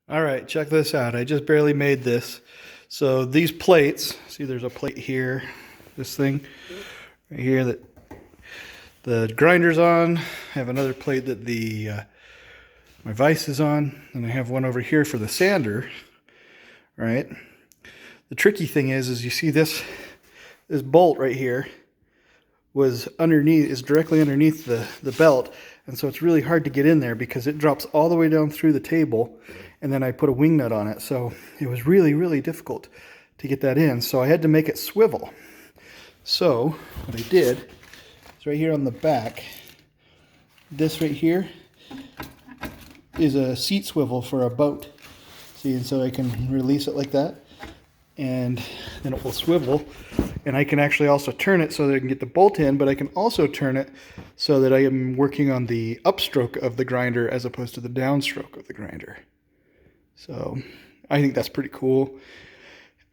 All right, check this out. I just barely made this. So these plates, see there's a plate here, this thing right here that the grinder's on. I have another plate that my vise is on, and I have one over here for the sander, right? The tricky thing is you see this bolt right here is directly underneath the belt, and so it's really hard to get in there because it drops all the way down through the table, and then I put a wing nut on it, so it was really difficult to get that in, so I had to make it swivel. So what I did is right here on the back, this right here is a seat swivel for a boat. See, and so I can release it like that, and then it will swivel, and I can actually also turn it so that I can get the bolt in, but I can also turn it so that I am working on the upstroke of the grinder as opposed to the downstroke of the grinder. So I think that's pretty cool,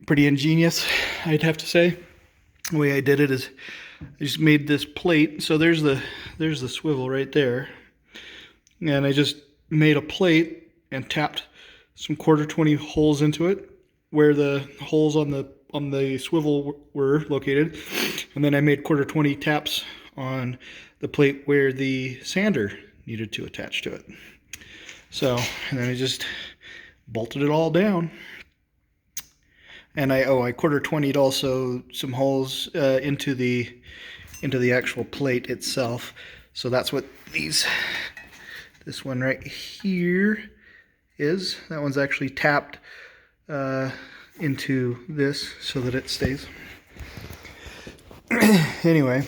pretty ingenious, I'd have to say. The way I did it is I just made this plate. So there's the swivel right there, and I just made a plate and tapped some 1/4-20 holes into it where the holes on the swivel were located, and then I made 1/4-20 taps on the plate where the sander needed to attach to it. So, and then I just bolted it all down. And I 1/4-20'd also some holes into the actual plate itself. So that's what this one right here is. That one's actually tapped into this so that it stays. Anyway,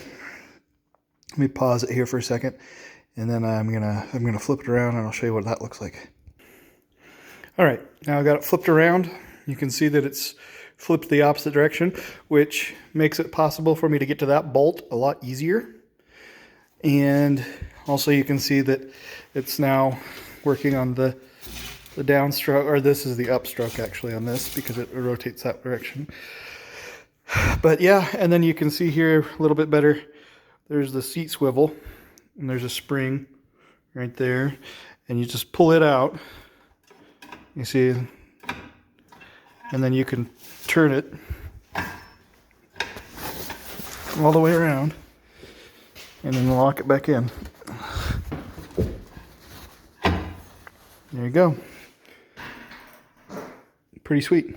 let me pause it here for a second, and then I'm gonna flip it around and I'll show you what that looks like. All right, now I got it flipped around. You can see that it's flipped the opposite direction, which makes it possible for me to get to that bolt a lot easier. And also you can see that it's now working on the downstroke, or this is the upstroke actually on this because it rotates that direction. But yeah, and then you can see here a little bit better, there's the seat swivel, and there's a spring right there, and you just pull it out, you see, and then you can turn it all the way around and then lock it back in. There you go. Pretty sweet.